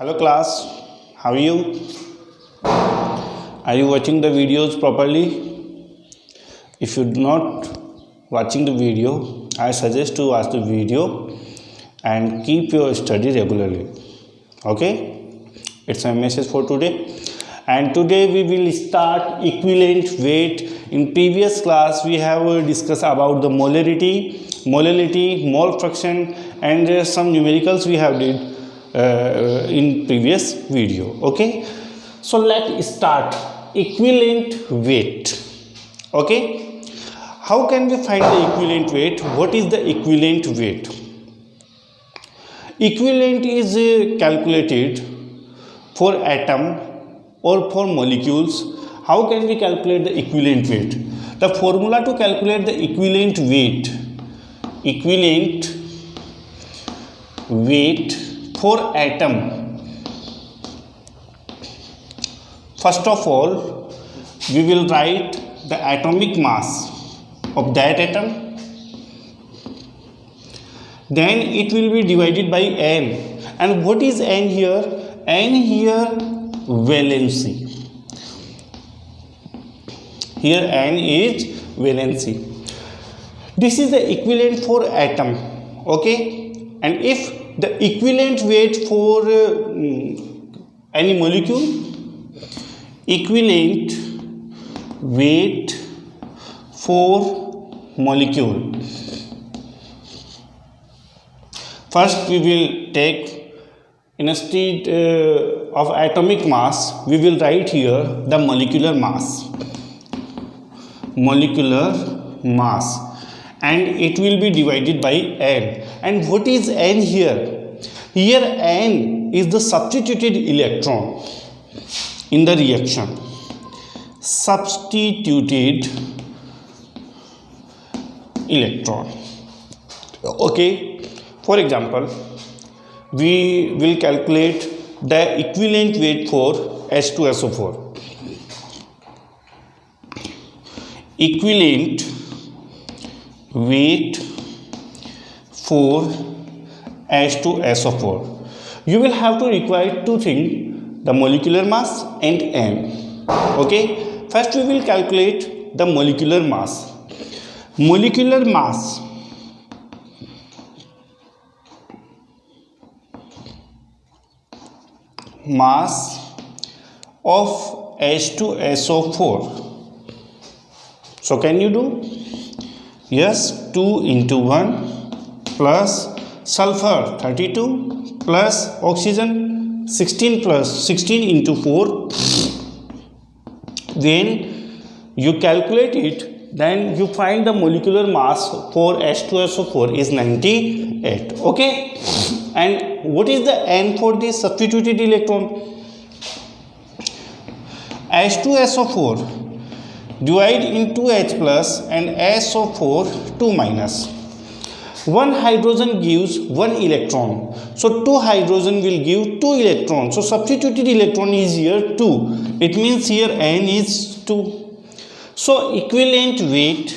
Hello class, how are you? Are you watching the videos properly? If you're not watching the video, I suggest to watch the video and keep your study regularly. Okay? It's a message for today. And today we will start equivalent weight. In previous class we have discussed about the molality, mole fraction, and some numericals we have did in previous video. Okay, so let's start equivalent weight. Okay, how can we find the equivalent weight? What is the equivalent weight? Equivalent is calculated for atom or for molecules. How can we calculate the equivalent weight? The formula to calculate the equivalent weight for atom. First of all, we will write the atomic mass of that atom. Then it will be divided by N. And what is N here? N here valency. Here N is valency. This is the equivalent for atom. Okay, and if the equivalent weight for any molecule, equivalent weight for molecule. First we will take, instead of atomic mass, we will write here the molecular mass. And it will be divided by N. And what is N here? Here N is the substituted electron in the reaction. Substituted electron. Okay, for example, we will calculate the equivalent weight for H2SO4. Equivalent weight for H2SO4. You will have to require two things, the molecular mass and N. Okay, first we will calculate the molecular mass. Molecular mass of H2SO4. So can you do? Yes, 2 into 1 plus sulfur 32 plus oxygen 16 plus 16 into 4. When you calculate it, then you find the molecular mass for H2SO4 is 98. Okay, and what is the N for this substituted electron? H2SO4 divide into H plus and SO4 2 minus. One hydrogen gives 1 electron. So 2 hydrogen will give 2 electrons. So substituted electron is here 2. It means here N is 2. So equivalent weight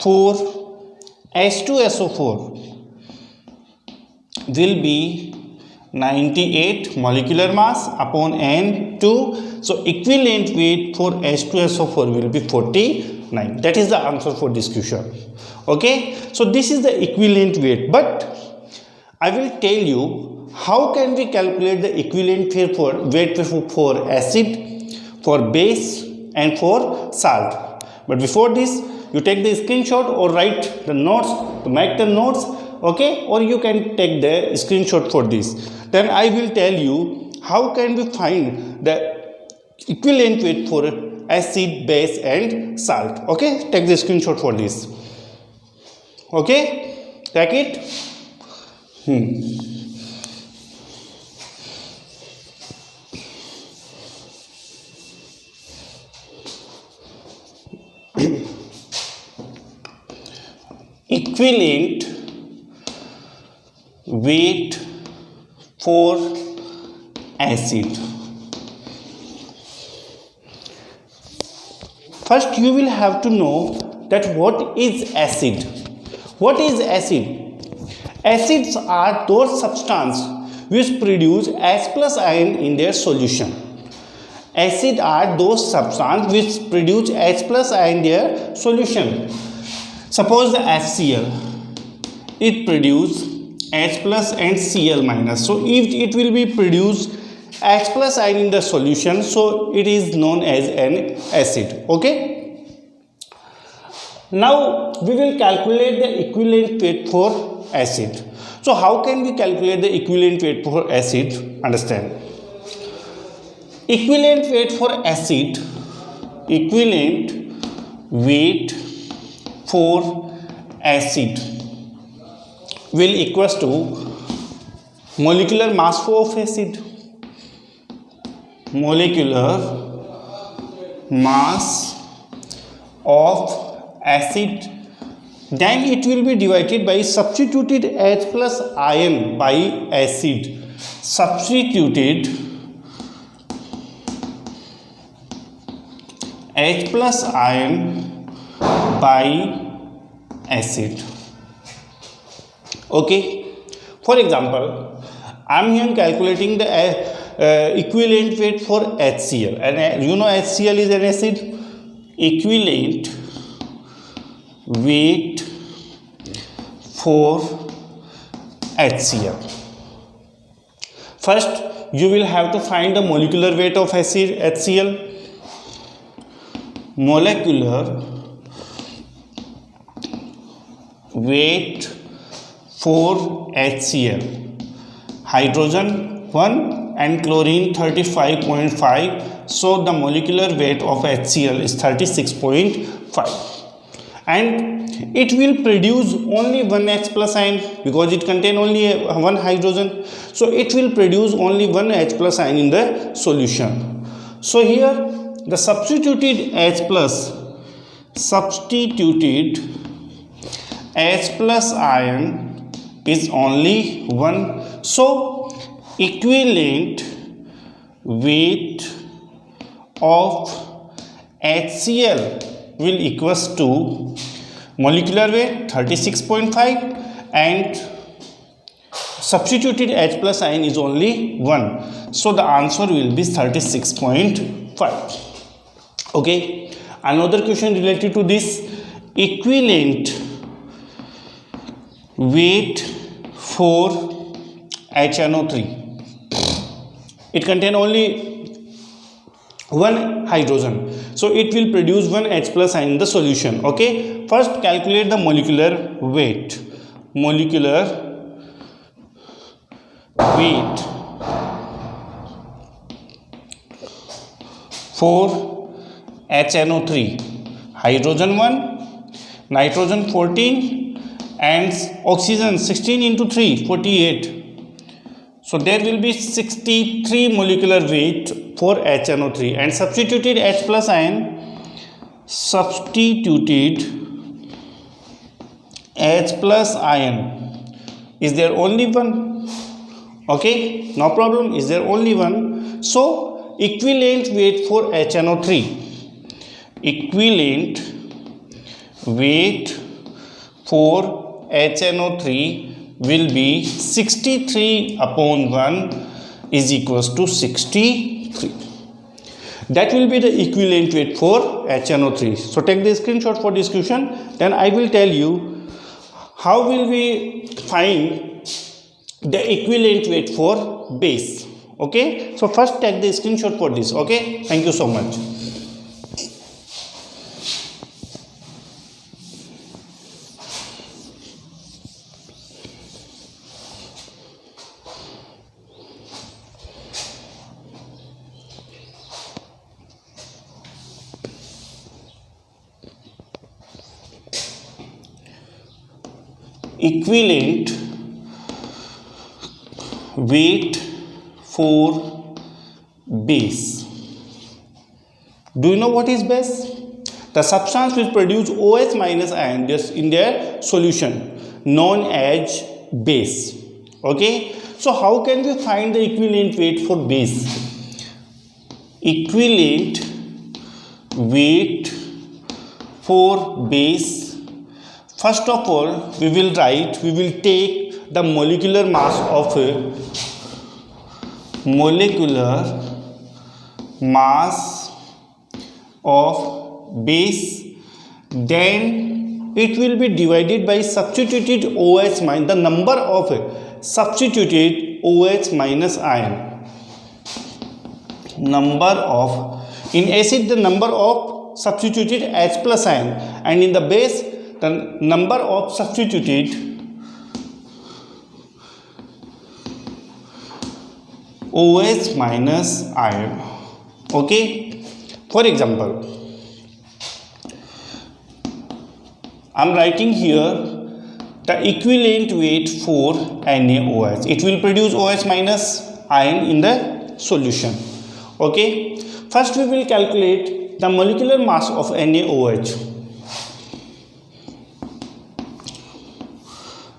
for H2SO4 will be 98 molecular mass upon N2. So equivalent weight for H2SO4 will be 49. That is the answer for this question. Okay, so this is the equivalent weight. But I will tell you how can we calculate the equivalent weight for acid, for base, and for salt. But before this, you take the screenshot or write the notes to make the notes. Okay, or you can take the screenshot for this. Then I will tell you how can we find the equivalent weight for acid, base, and salt. Okay, take the screenshot for this. Okay, take it. Equivalent weight for acid. First you will have to know that what is acid. What is acid? Acids are those substances which produce H plus ion in their solution. Acid are those substances which produce H plus ion in their solution. Suppose the HCl, it produce H plus and Cl minus. So if it will be produce H plus ion in the solution, so it is known as an acid. Okay. Now we will calculate the equivalent weight for acid. So how can we calculate the equivalent weight for acid? Understand. Equivalent weight for acid, equivalent weight for acid will equals to molecular mass flow of acid. Molecular mass of acid, then it will be divided by substituted H plus ion by acid. Substituted H plus ion by acid. Okay. For example, I am here calculating the equivalent weight for HCl, and you know HCl is an acid. Equivalent weight for HCl. First, you will have to find the molecular weight of acid HCl. Molecular weight for HCl. Hydrogen 1 and chlorine 35.5. So the molecular weight of HCl is 36.5. And it will produce only one H plus ion because it contains only one hydrogen. So it will produce only one H plus ion in the solution. So here the substituted H plus ion is only 1. So equivalent weight of HCl will equals to molecular weight 36.5 and substituted H plus ion is only 1. So the answer will be 36.5. Okay. Another question related to this, equivalent weight for HNO3. It contains only one hydrogen, so it will produce one H plus ion in the solution. Okay. First calculate the molecular weight. Molecular weight for HNO3. Hydrogen 1, nitrogen 14 and oxygen 16 into 3, 48. So there will be 63 molecular weight for HNO3 and substituted H plus ion. Substituted H plus ion. Is there only one? Okay, no problem. Is there only one? So equivalent weight for HNO3. Equivalent weight for HNO3 will be 63 upon 1 is equals to 63. That will be the equivalent weight for HNO3. So take the screenshot for this question. Then I will tell you how will we find the equivalent weight for base. Okay. So first take the screenshot for this. Okay. Thank you so much. Equivalent weight for base. Do you know what is base? The substance which produce OH minus ion in their solution, known as base. Okay. So how can we find the equivalent weight for base? Equivalent weight for base. First of all, we will take the molecular mass of base, then it will be divided by substituted OH minus the number of substituted OH minus ion. Number of, in acid the number of substituted H plus ion, and in the base the number of substituted OH minus ion. Okay, for example, I am writing here the equivalent weight for NaOH. It will produce OH minus ion in the solution. Okay, first we will calculate the molecular mass of NaOH.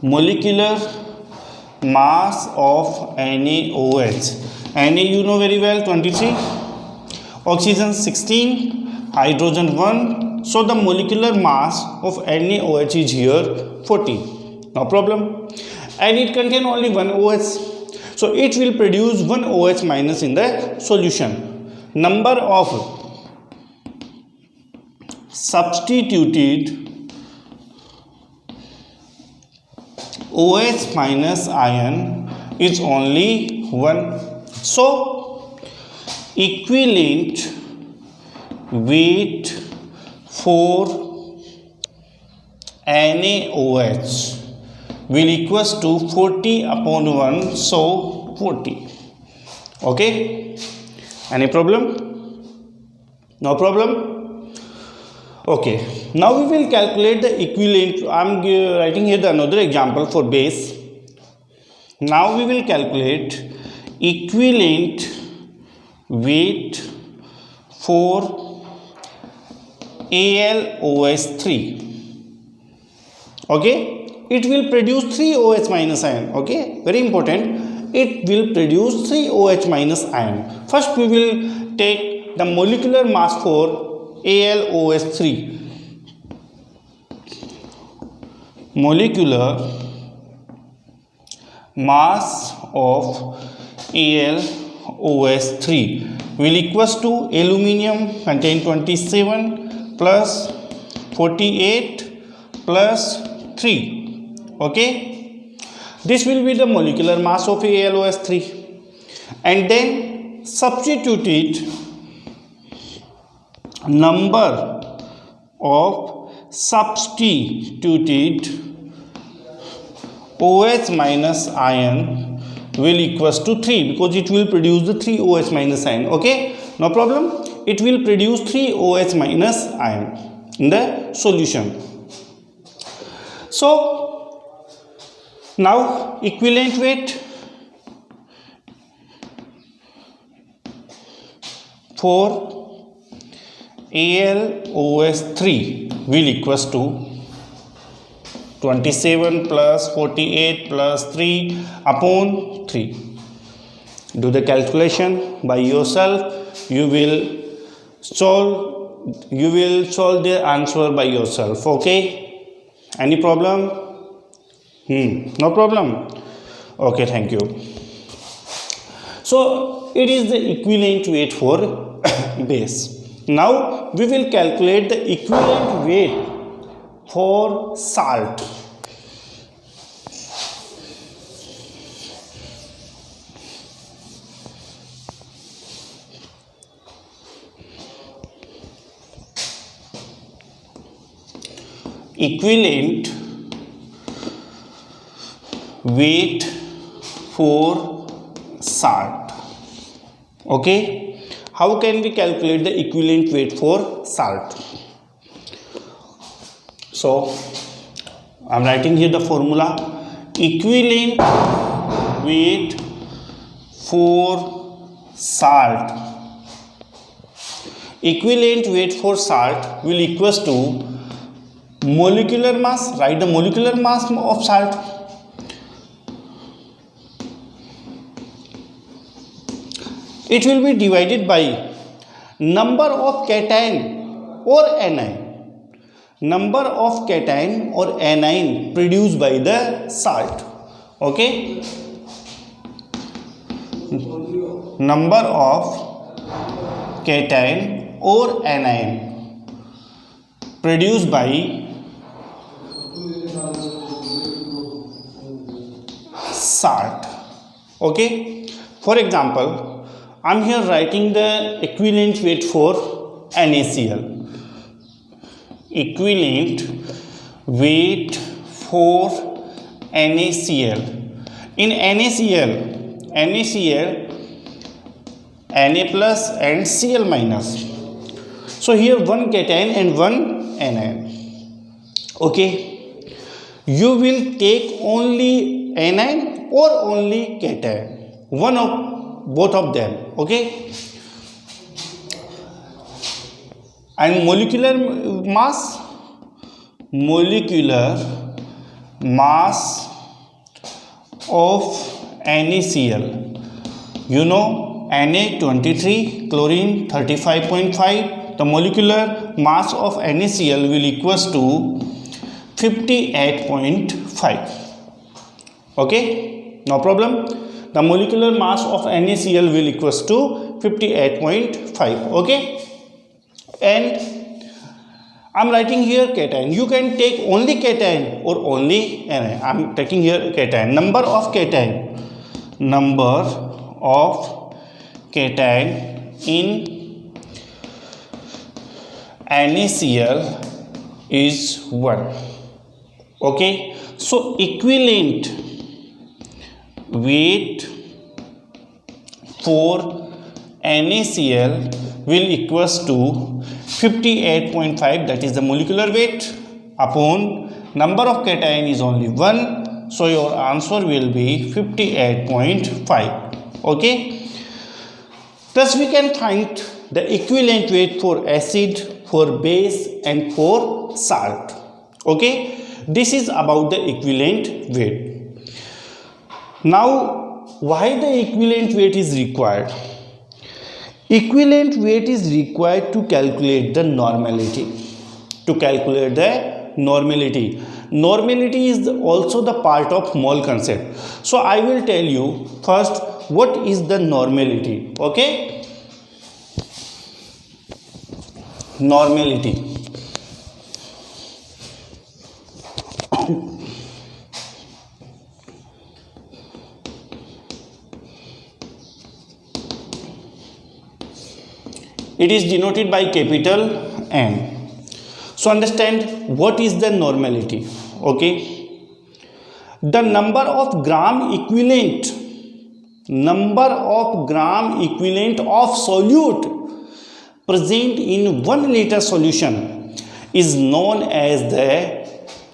Molecular mass of NaOH. Na you know very well, 23, oxygen 16, hydrogen 1. So the molecular mass of NaOH is here 40. No problem. And it contains only one OH. So it will produce one OH minus in the solution. Number of substituted OH minus ion is only 1. So equivalent weight for NaOH will equals to 40 upon 1, so 40. Okay, any problem? No problem. Okay, now we will calculate the equivalent. I am writing here the another example for base. Now we will calculate equivalent weight for AlOH3. Okay, it will produce 3 OH minus ion. Okay, very important. It will produce 3 OH minus ion. First we will take the molecular mass for AlOH3. Molecular mass of AlOH3 will equals to aluminium contain 27 plus 48 plus 3. Okay, this will be the molecular mass of AlOH3, and then substituted number of substituted OH minus ion will equals to 3, because it will produce the 3 OH minus ion. Okay, no problem. It will produce 3 OH minus ion in the solution. So now equivalent weight for AlOH3 will equals to 27 plus 48 plus 3 upon 3. Do the calculation by yourself. You will solve the answer by yourself. Okay, any problem? No problem. Okay, thank you. So it is the equivalent weight for base. Now we will calculate the equivalent weight for salt. Equivalent weight for salt. Okay, how can we calculate the equivalent weight for salt? So I am writing here the formula. Equivalent weight for salt. Equivalent weight for salt will equals to molecular mass. Write the molecular mass of salt. It will be divided by number of cation or anion. Number of cation or anion produced by the salt. Okay, number of cation or anion produced by salt. Okay, for example, I'm here writing the equivalent weight for NaCl. Equivalent weight for NaCl. In NaCl, Na plus and Cl minus. So here one cation and one anion. Okay, you will take only anion or only cation, one of both of them. Okay, and molecular mass of NaCl, you know, Na 23, chlorine 35.5. The molecular mass of NaCl will equals to 58.5. Okay, no problem. The molecular mass of NaCl will equals to 58.5. Okay, and I'm writing here cation. You can take only cation or only anion. I'm taking here cation. Number of cation in NaCl is 1. Okay, so equivalent weight for NaCl will equals to 58.5, that is the molecular weight, upon number of cation is only 1, so your answer will be 58.5. Okay, thus we can find the equivalent weight for acid, for base and for salt. Okay, this is about the equivalent weight. Now, why the equivalent weight is required? Equivalent weight is required to calculate the normality. Normality is also the part of mole concept. So I will tell you first what is the normality. Okay, normality. It is denoted by capital N. So understand what is the normality. Okay, the number of gram equivalent of solute present in 1 liter solution is known as the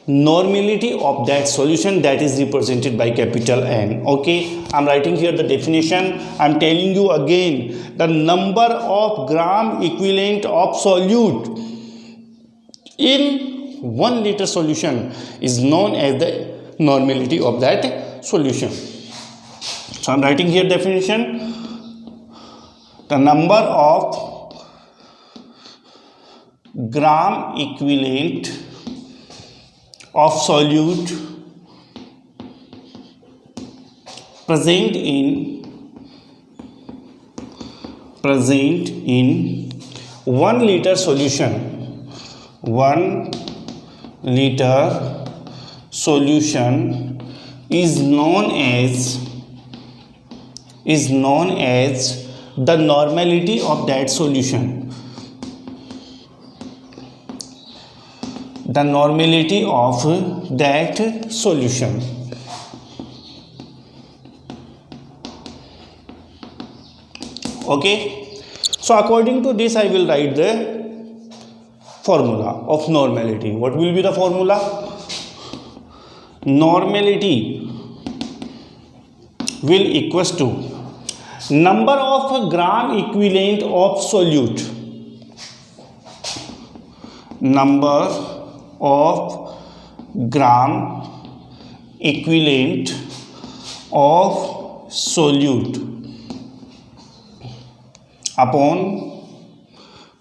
normality of that solution, that is represented by capital N. Okay, I'm writing here the definition. I'm telling you again, the number of gram equivalent of solute in 1 liter solution is known as the normality of that solution. So I'm writing here definition. The number of gram equivalent of solute present in 1 liter solution, 1 liter solution is known as the normality of that solution. The normality of that solution. Okay, so according to this I will write the formula of normality. What will be the formula? Normality will equals to number of gram equivalent of solute, number of gram equivalent of solute upon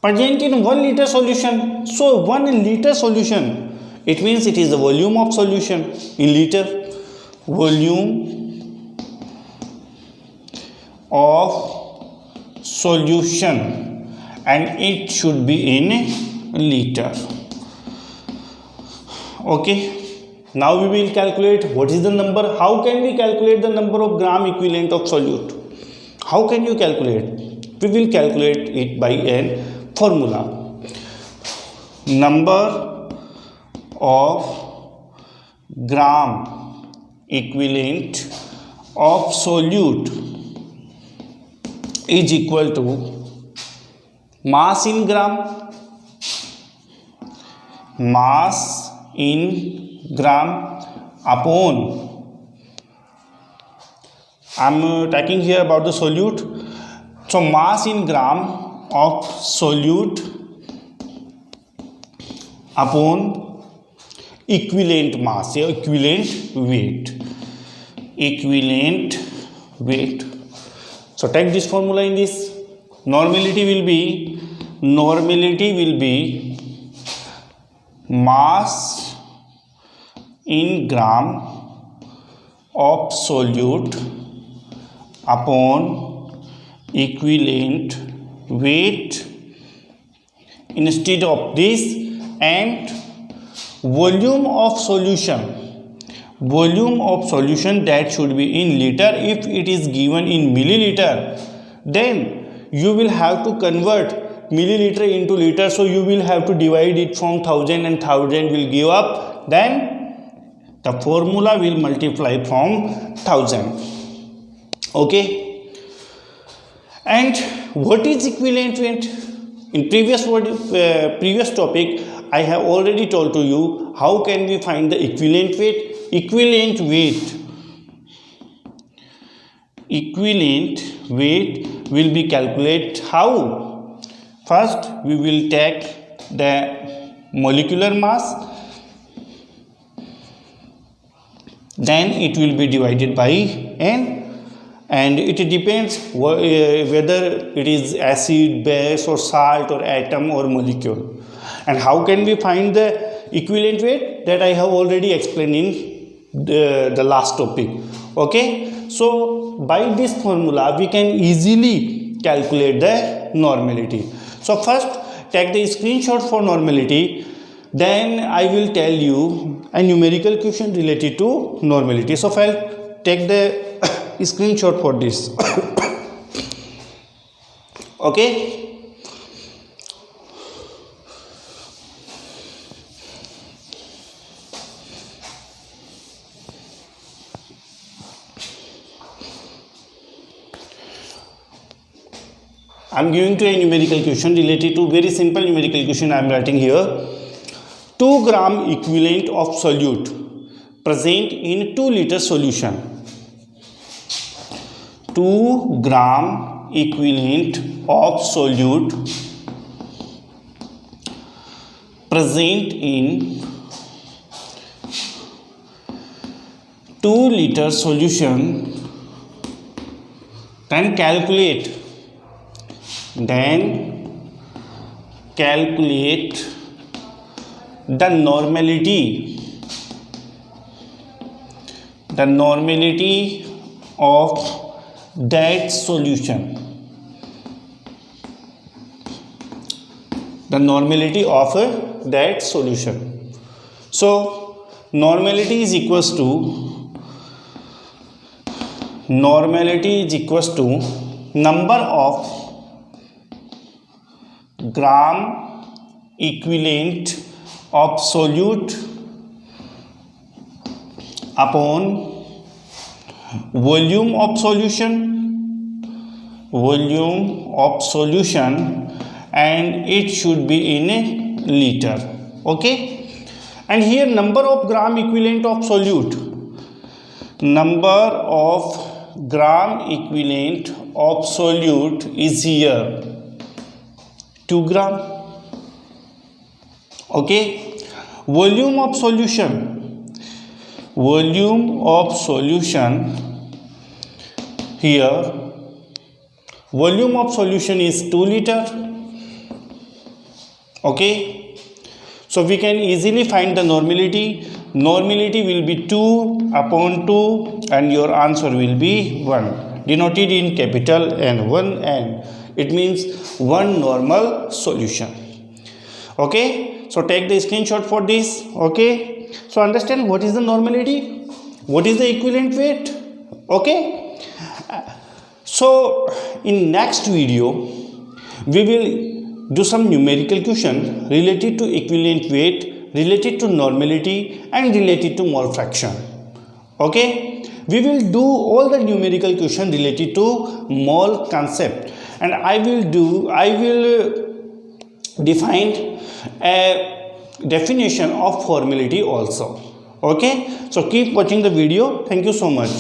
present in 1 liter solution. So 1 liter solution, it means it is the volume of solution in liter. volume of solution, and it should be in liter. Okay. Now we will calculate what is the number. How can we calculate the number of gram equivalent of solute? How can you calculate? We will calculate it by a formula. Number of gram equivalent of solute is equal to mass in gram, mass in gram upon, I am talking here about the solute, so mass in gram of solute upon equivalent mass, equivalent weight. So take this formula in this. Normality will be mass in gram of solute upon equivalent weight. Instead of this, and volume of solution that should be in liter. If it is given in milliliter, then you will have to convert milliliter into liter, so you will have to divide it from 1000 and 1000 will give up, then the formula will multiply from 1000. Okay. And what is equivalent weight? In previous topic, I have already told to you how can we find the equivalent weight. Equivalent weight will be calculated how? First, we will take the molecular mass, then it will be divided by n, and it depends whether it is acid, base or salt or atom or molecule. And how can we find the equivalent weight? That I have already explained in the last topic. Okay, so by this formula we can easily calculate the normality. So first take the screenshot for normality, then I will tell you a numerical question related to normality. So I'll take the screenshot for this. Okay. I am giving to a numerical question related to very simple numerical question I am writing here. 2 gram equivalent of solute present in 2 liter solution. 2 gram equivalent of solute present in 2 liter solution. Then calculate the normality of that solution. The normality of that solution. So normality is equals to number of gram equivalent of solute upon volume of solution, and it should be in a liter. Okay, and here number of gram equivalent of solute, number of gram equivalent of solute is here 2 gram. Okay, volume of solution here, volume of solution is 2 liter. Okay, so we can easily find the normality Normality will be 2 upon 2 and your answer will be 1, denoted in capital N, 1 N. It means one normal solution. Okay, so take the screenshot for this. Okay, so understand what is the normality, what is the equivalent weight. Okay, so in next video we will do some numerical question related to equivalent weight, related to normality and related to mole fraction. Okay, we will do all the numerical question related to mole concept, and I will define a definition of formality also. Okay, so keep watching the video. Thank you so much.